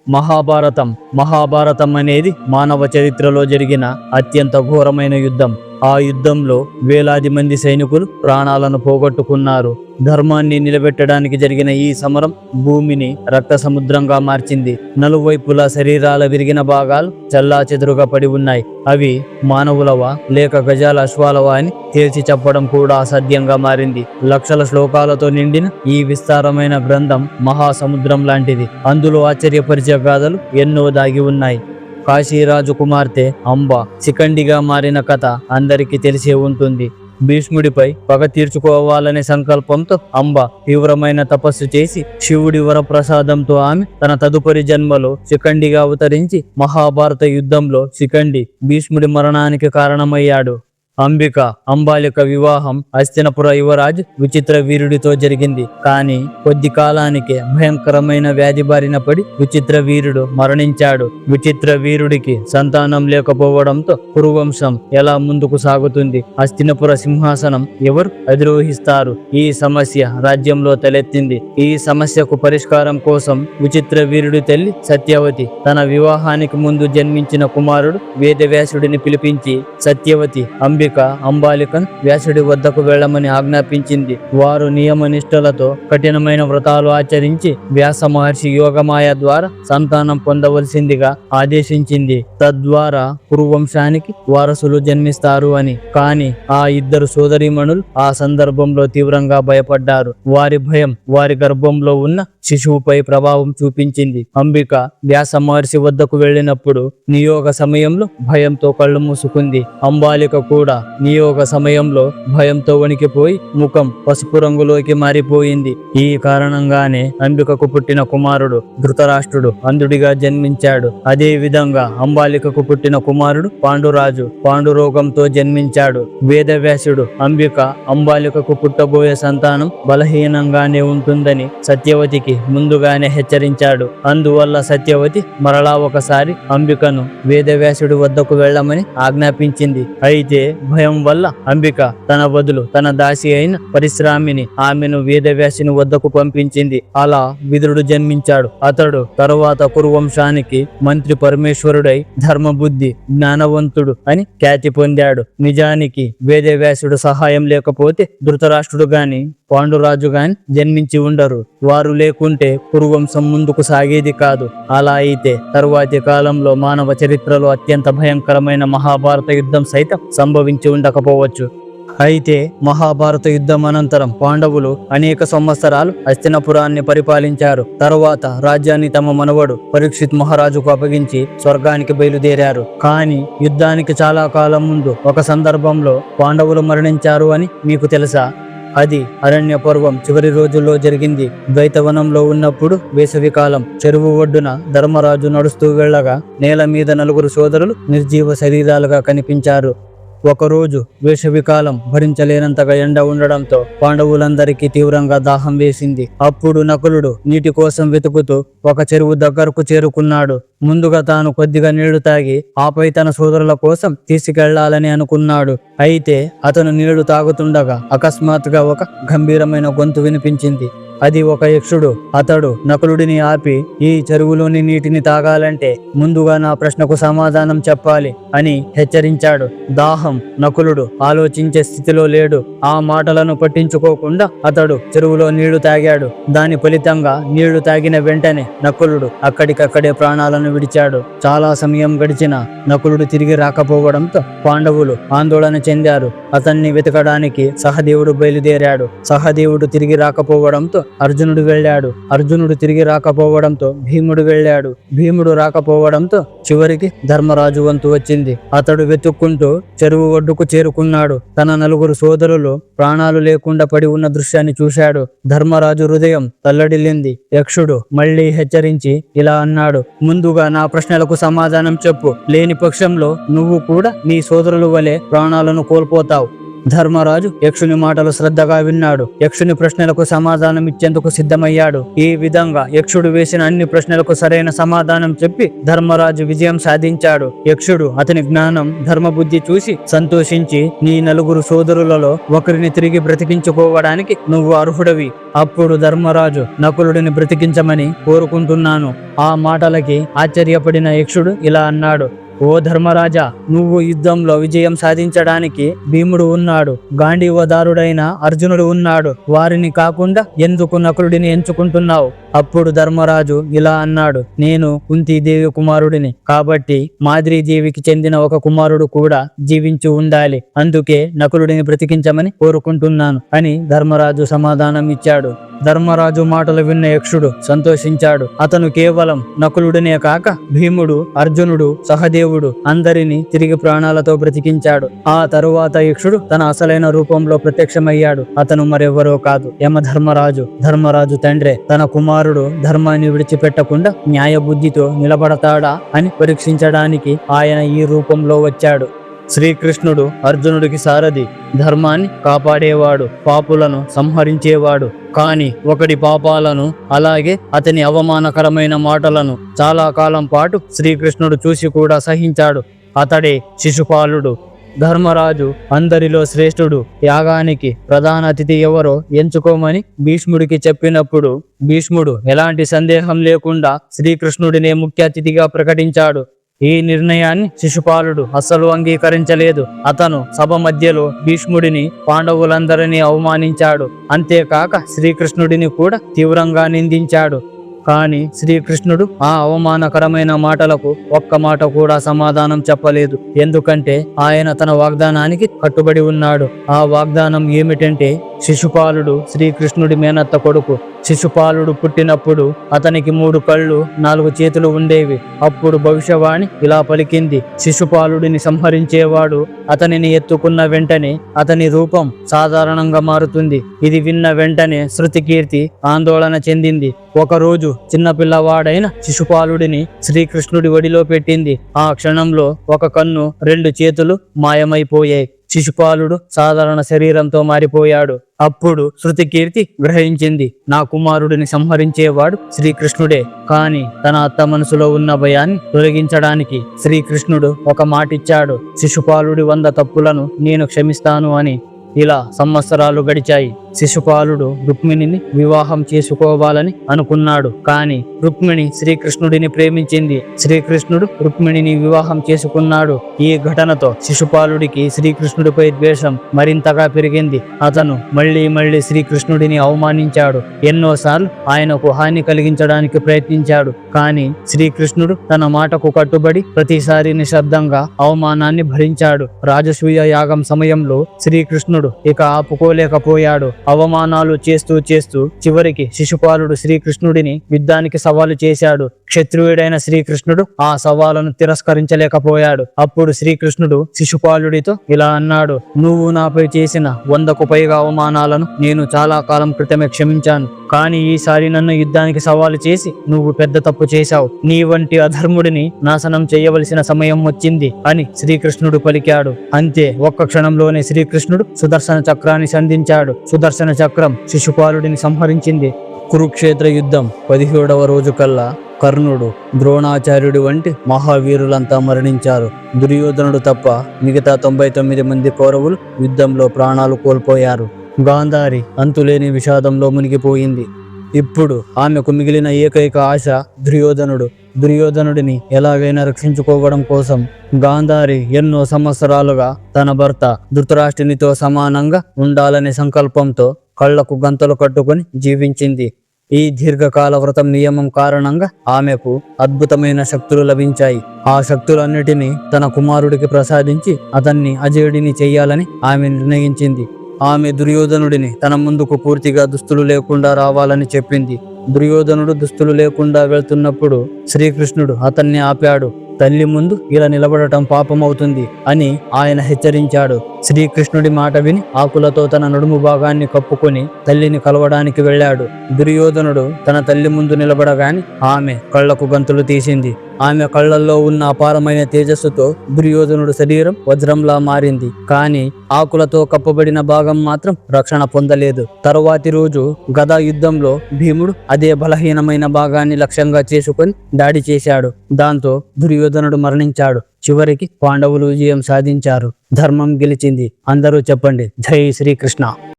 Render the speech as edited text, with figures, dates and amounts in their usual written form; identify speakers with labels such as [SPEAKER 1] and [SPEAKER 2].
[SPEAKER 1] మహాభారతం అనేది మానవ చరిత్రలో జరిగిన అత్యంత ఘోరమైన యుద్ధం. ఆ యుద్ధంలో వేలాది మంది సైనికులు ప్రాణాలను పోగొట్టుకున్నారు. ధర్మాన్ని నిలబెట్టడానికి జరిగిన ఈ సమరం భూమిని రక్త సముద్రంగా మార్చింది. నలువైపులా శరీరాల విరిగిన భాగాలు చెల్లాచెదురుగా పడి ఉన్నాయి. అవి మానవులవా లేక గజాల అశ్వాలవా అని తేల్చి చెప్పడం కూడా అసాధ్యంగా మారింది. లక్షల శ్లోకాలతో నిండిన ఈ విస్తారమైన గ్రంథం మహాసముద్రం లాంటిది. అందులో ఆశ్చర్యపరిచే గాథలు ఎన్నో దాగి ఉన్నాయి. కాశీరాజు కుమార్తె అంబ శిఖండిగా మారిన కథ అందరికీ తెలిసే ఉంటుంది. భీష్ముడిపై పగ తీర్చుకోవాలనే సంకల్పంతో అంబ తీవ్రమైన తపస్సు చేసి శివుడి వరప్రసాదంతో ఆమె తన తదుపరి జన్మలో శిఖండిగా అవతరించి మహాభారత యుద్ధంలో శిఖండి భీష్ముడి మరణానికి కారణమయ్యాడు. అంబాలిక వివాహం హస్తినపుర యువరాజు విచిత్ర వీరుడితో జరిగింది. కానీ కొద్ది కాలానికే భయంకరమైన వ్యాధి బారిన పడి విచిత్ర వీరుడు మరణించాడు. విచిత్ర వీరుడికి సంతానం లేకపోవడంతో కురువంశం ఎలా ముందుకు సాగుతుంది? హస్తినపుర సింహాసనం ఎవరు అధిరోహిస్తారు? ఈ సమస్య రాజ్యంలో తలెత్తింది. ఈ సమస్యకు పరిష్కారం కోసం విచిత్ర వీరుడి తల్లి సత్యవతి తన వివాహానికి ముందు జన్మించిన కుమారుడు వేదవ్యాసుడిని పిలిపించి సత్యవతి అంబాలికను వ్యాసుడి వద్దకు వెళ్లమని ఆజ్ఞాపించింది. వారు నియమ నిష్ఠలతో కఠినమైన వ్రతాలు ఆచరించి వ్యాస మహర్షి యోగమాయ ద్వారా సంతానం పొందవలసిందిగా ఆదేశించింది. తద్వారా కురువంశానికి వారసులు జన్మిస్తారు అని. కానీ ఆ ఇద్దరు సోదరీమణులు ఆ సందర్భంలో తీవ్రంగా భయపడ్డారు. వారి భయం వారి గర్భంలో ఉన్న శిశువుపై ప్రభావం చూపించింది. అంబిక వ్యాస మహర్షి వద్దకు వెళ్ళినప్పుడు నియోగ సమయంలో భయంతో కళ్ళు మూసుకుంది. అంబాలిక కూడా నియోగ సమయంలో భయంతో వణికిపోయి ముఖం పసుపు రంగులోకి మారిపోయింది. ఈ కారణంగానే అంబికకు పుట్టిన కుమారుడు ధృతరాష్ట్రుడు అంధుడిగా జన్మించాడు. అదే విధంగా అంబాలికకు పుట్టిన కుమారుడు పాండురాజు పాండురోగంతో జన్మించాడు. వేదవ్యాసుడు అంబాలికకు పుట్టబోయే సంతానం బలహీనంగానే ఉంటుందని సత్యవతికి ముందుగానే హెచ్చరించాడు. అందువల్ల సత్యవతి మరలా ఒకసారి అంబికను వేదవ్యాసుడి వద్దకు వెళ్ళమని ఆజ్ఞాపించింది. అయితే భయం వల్ల అంబిక తన బదులు తన దాసి అయిన పరిశ్రామిని ఆమెను వేదవ్యాసుని వద్దకు పంపించింది. అలా విదురుడు జన్మించాడు. అతడు తరువాత కురువంశానికి మంత్రి పరమేశ్వరుడై ధర్మబుద్ధి జ్ఞానవంతుడు అని ఖ్యాతి పొందాడు. నిజానికి వేదవ్యాసుడు సహాయం లేకపోతే ధృతరాష్ట్రుడు గాని పాండురాజు గాని జన్మించి ఉండరు. వారు లేకుంటే కురువంశం ముందుకు సాగేది కాదు. అలా అయితే తరువాతి కాలంలో మానవ చరిత్రలో అత్యంత భయంకరమైన మహాభారత యుద్ధం సైతం సంభవించి ఉండకపోవచ్చు. అయితే మహాభారత యుద్ధం అనంతరం పాండవులు అనేక సంవత్సరాలు హస్తినపురాన్ని పరిపాలించారు. తరువాత రాజ్యాన్ని తమ మనవడు పరీక్షిత్ మహారాజుకు అప్పగించి స్వర్గానికి బయలుదేరారు. కానీ యుద్ధానికి చాలా కాలం ముందు ఒక సందర్భంలో పాండవులు మరణించారు అని మీకు తెలుసా? అది అరణ్య పర్వం చివరి రోజుల్లో జరిగింది. ద్వైతవనంలో ఉన్నప్పుడు వేసవికాలం. చెరువు ఒడ్డున ధర్మరాజు నడుస్తూ వెళ్ళగా నేల మీద నలుగురు సోదరులు నిర్జీవ శరీరాలుగా కనిపించారు. ఒకరోజు వేసవికాలం భరించలేనంతగా ఎండ ఉండడంతో పాండవులందరికీ తీవ్రంగా దాహం వేసింది. అప్పుడు నకులుడు నీటి కోసం వెతుకుతూ ఒక చెరువు దగ్గరకు చేరుకున్నాడు. ముందుగా తాను కొద్దిగా నీళ్లు తాగి ఆపై తన సోదరుల కోసం తీసుకెళ్లాలని అనుకున్నాడు. అయితే అతను నీళ్లు తాగుతుండగా అకస్మాత్తుగా ఒక గంభీరమైన గొంతు వినిపించింది. అది ఒక యక్షుడు. అతడు నకులుడిని ఆపి, ఈ చెరువులోని నీటిని తాగాలంటే ముందుగా నా ప్రశ్నకు సమాధానం చెప్పాలి అని హెచ్చరించాడు. దాహం నకులుడు ఆలోచించే స్థితిలో లేడు. ఆ మాటలను పట్టించుకోకుండా అతడు చెరువులో నీళ్లు తాగాడు. దాని ఫలితంగా నీళ్లు తాగిన వెంటనే నకులుడు అక్కడికక్కడే ప్రాణాలను విడిచాడు. చాలా సమయం గడిచిన నకులుడు తిరిగి రాకపోవడంతో పాండవులు ఆందోళన చెందారు. అతన్ని వెతకడానికి సహదేవుడు బయలుదేరాడు. సహదేవుడు తిరిగి రాకపోవడంతో అర్జునుడు వెళ్ళాడు. అర్జునుడు తిరిగి రాకపోవడంతో భీముడు వెళ్ళాడు. భీముడు రాకపోవడంతో చివరికి ధర్మరాజు వంతు వచ్చింది. అతడు వెతుక్కుంటూ చెరువు ఒడ్డుకు చేరుకున్నాడు. తన నలుగురు సోదరులు ప్రాణాలు లేకుండా పడి ఉన్న దృశ్యాన్ని చూశాడు. ధర్మరాజు హృదయం తల్లడిల్లింది. యక్షుడు మళ్ళీ హెచ్చరించి ఇలా అన్నాడు, ముందుగా నా ప్రశ్నలకు సమాధానం చెప్పు. లేని పక్షంలో నువ్వు కూడా నీ సోదరుల వలె ప్రాణాలను కోల్పోతావు. ధర్మరాజు యక్షుని మాటలు శ్రద్ధగా విన్నాడు. యక్షుని ప్రశ్నలకు సమాధానం ఇచ్చేందుకు సిద్ధమయ్యాడు. ఈ విధంగా యక్షుడు వేసిన అన్ని ప్రశ్నలకు సరైన సమాధానం చెప్పి ధర్మరాజు విజయం సాధించాడు. యక్షుడు అతని జ్ఞానం, ధర్మబుద్ధి చూసి సంతోషించి, నీ నలుగురు సోదరులలో ఒకరిని తిరిగి బ్రతికించుకోవడానికి నువ్వు అర్హుడవి. అప్పుడు ధర్మరాజు నకులుడిని బ్రతికించమని కోరుకుంటున్నాను. ఆ మాటలకి ఆశ్చర్యపడిన యక్షుడు ఇలా అన్నాడు: ఓ ధర్మరాజా, నువ్వు యుద్ధంలో విజయం సాధించడానికి భీముడు ఉన్నాడు, గాంధీవదారుడైన అర్జునుడు ఉన్నాడు. వారిని కాకుండా ఎందుకు నకులుడిని ఎంచుకుంటున్నావు? అప్పుడు ధర్మరాజు ఇలా అన్నాడు: నేను కుంతీదేవి కుమారుడిని కాబట్టి మాద్రీదేవికి చెందిన ఒక కుమారుడు కూడా జీవించి ఉండాలి. అందుకే నకులుడిని బ్రతికించమని కోరుకుంటున్నాను అని ధర్మరాజు సమాధానం ఇచ్చాడు. ధర్మరాజు మాటలు విన్న యక్షుడు సంతోషించాడు. అతను కేవలం నకులుడినే కాక భీముడు, అర్జునుడు, సహదేవుడు అందరినీ తిరిగి ప్రాణాలతో బ్రతికించాడు. ఆ తరువాత యక్షుడు తన అసలైన రూపంలో ప్రత్యక్షమయ్యాడు. అతను మరెవరో కాదు, యమధర్మరాజు. ధర్మరాజు తండ్రే. తన కుమారుడు ధర్మాన్ని విడిచిపెట్టకుండా న్యాయబుద్ధితో నిలబడతాడా అని పరీక్షించడానికి ఆయన ఈ రూపంలో వచ్చాడు. శ్రీకృష్ణుడు అర్జునుడికి సారథి, ధర్మాన్ని కాపాడేవాడు, పాపులను సంహరించేవాడు. కాని ఒకటి పాపాలను అలాగే అతని అవమానకరమైన మాటలను చాలా కాలం పాటు శ్రీకృష్ణుడు చూసి కూడా సహించాడు. అతడే శిశుపాలుడు. ధర్మరాజు అందరిలో శ్రేష్ఠుడు. యాగానికి ప్రధాన అతిథి ఎవరో ఎంచుకోమని భీష్ముడికి చెప్పినప్పుడు భీష్ముడు ఎలాంటి సందేహం లేకుండా శ్రీకృష్ణుడినే ముఖ్య అతిథిగా ప్రకటించాడు. ఈ నిర్ణయాన్ని శిశుపాలుడు అస్సలు అంగీకరించలేదు. అతను సభ మధ్యలో భీష్ముడిని, పాండవులందరినీ అవమానించాడు. అంతేకాక శ్రీకృష్ణుడిని కూడా తీవ్రంగా నిందించాడు. కానీ శ్రీకృష్ణుడు ఆ అవమానకరమైన మాటలకు ఒక్క మాట కూడా సమాధానం చెప్పలేదు. ఎందుకంటే ఆయన తన వాగ్దానానికి కట్టుబడి ఉన్నాడు. ఆ వాగ్దానం ఏమిటంటే శిశుపాలుడు శ్రీకృష్ణుడి మేనత్త కొడుకు. శిశుపాలుడు పుట్టినప్పుడు అతనికి 3 కళ్ళు, 4 చేతులు ఉండేవి. అప్పుడు భవిష్యవాణి ఇలా పలికింది: శిశుపాలుడిని సంహరించేవాడు అతనిని ఎత్తుకున్న వెంటనే అతని రూపం సాధారణంగా మారుతుంది. ఇది విన్న వెంటనే శృతికీర్తి ఆందోళన చెందింది. ఒకరోజు చిన్నపిల్లవాడైన శిశుపాలుడిని శ్రీకృష్ణుడి ఒడిలో పెట్టింది. ఆ క్షణంలో 1 కన్ను, 2 చేతులు మాయమైపోయాయి. శిశుపాలుడు సాధారణ శరీరంతో మారిపోయాడు. అప్పుడు శృతికీర్తి గ్రహించింది: నా కుమారుడిని సంహరించేవాడు శ్రీకృష్ణుడే. కాని తన అత్త మనసులో ఉన్న భయాన్ని తొలగించడానికి శ్రీకృష్ణుడు ఒక మాటిచ్చాడు: శిశుపాలుడి 100 తప్పులను నేను క్షమిస్తాను అని. ఇలా సంవత్సరాలు గడిచాయి. శిశుపాలుడు రుక్మిణిని వివాహం చేసుకోవాలని అనుకున్నాడు. కానీ రుక్మిణి శ్రీకృష్ణుడిని ప్రేమించింది. శ్రీకృష్ణుడు రుక్మిణిని వివాహం చేసుకున్నాడు. ఈ ఘటనతో శిశుపాలుడికి శ్రీకృష్ణుడిపై ద్వేషం మరింతగా పెరిగింది. అతను మళ్ళీ శ్రీకృష్ణుడిని అవమానించాడు. ఎన్నోసార్లు ఆయనకు హాని కలిగించడానికి ప్రయత్నించాడు. కానీ శ్రీకృష్ణుడు తన మాటకు కట్టుబడి ప్రతిసారి నిశ్శబ్దంగా అవమానాన్ని భరించాడు. రాజసూయ యాగం సమయంలో శ్రీకృష్ణుడు ఇక ఆపుకోలేకపోయాడు. అవమానాలు చేస్తూ చివరికి శిశుపాలుడు శ్రీకృష్ణుడిని యుద్ధానికి సవాలు చేశాడు. క్షత్రియుడైన శ్రీకృష్ణుడు ఆ సవాలును తిరస్కరించలేకపోయాడు. అప్పుడు శ్రీకృష్ణుడు శిశుపాలుడితో ఇలా అన్నాడు: నువ్వు నాపై చేసిన 100కు పైగా అవమానాలను నేను చాలా కాలం క్రితమే క్షమించాను. కానీ ఈసారి నన్ను యుద్ధానికి సవాలు చేసి నువ్వు పెద్ద తప్పు చేశావు. నీ వంటి అధర్ముడిని నాశనం చేయవలసిన సమయం వచ్చింది అని శ్రీకృష్ణుడు పలికాడు. అంతే, ఒక్క క్షణంలోనే శ్రీకృష్ణుడు సుదర్శన చక్రాన్ని సంధించాడు. సుదర్శన చక్రం శిశుపాలుడిని సంహరించింది. కురుక్షేత్ర యుద్ధం 17వ రోజు కల్లా కర్ణుడు, ద్రోణాచార్యుడు వంటి మహావీరులంతా మరణించారు. దుర్యోధనుడు తప్ప మిగతా 99 మంది కౌరవులు యుద్ధంలో ప్రాణాలు కోల్పోయారు. గాంధారి అంతులేని విషాదంలో మునిగిపోయింది. ఇప్పుడు ఆమెకు మిగిలిన ఏకైక ఆశ దుర్యోధనుడు. దుర్యోధనుడిని ఎలాగైనా రక్షించుకోవడం కోసం గాంధారి ఎన్నో సంవత్సరాలుగా తన భర్త ధృతరాష్ట్రునితో సమానంగా ఉండాలనే సంకల్పంతో కళ్లకు గంతలు కట్టుకుని జీవించింది. ఈ దీర్ఘకాల వ్రతం నియమం కారణంగా ఆమెకు అద్భుతమైన శక్తులు లభించాయి. ఆ శక్తులన్నిటినీ తన కుమారుడికి ప్రసాదించి అతన్ని అజేయుడిని చెయ్యాలని ఆమె నిర్ణయించింది. ఆమె దుర్యోధనుడిని తన ముందుకు పూర్తిగా దుస్తులు లేకుండా రావాలని చెప్పింది. దుర్యోధనుడు దుస్తులు లేకుండా వెళ్తున్నప్పుడు శ్రీకృష్ణుడు అతన్ని ఆపాడు. తల్లి ముందు ఇలా నిలబడటం పాపమవుతుంది అని ఆయన హెచ్చరించాడు. శ్రీకృష్ణుడి మాట విని ఆకులతో తన నడుము భాగాన్ని కప్పుకొని తల్లిని కలవడానికి వెళ్ళాడు. దుర్యోధనుడు తన తల్లి ముందు నిలబడగానే ఆమె కళ్లకు గంతులు తీసింది. ఆమె కళ్ళల్లో ఉన్న అపారమైన తేజస్సుతో దుర్యోధనుడు శరీరం వజ్రంలా మారింది. కానీ ఆకులతో కప్పబడిన భాగం మాత్రం రక్షణ పొందలేదు. తరువాతి రోజు గదా యుద్ధంలో భీముడు అదే బలహీనమైన భాగాన్ని లక్ష్యంగా చేసుకొని దాడి చేశాడు. దాంతో దుర్యోధనుడు మరణించాడు. చివరికి పాండవులు విజయం సాధించారు. ధర్మం గెలిచింది. అందరూ చెప్పండి, జై శ్రీకృష్ణ.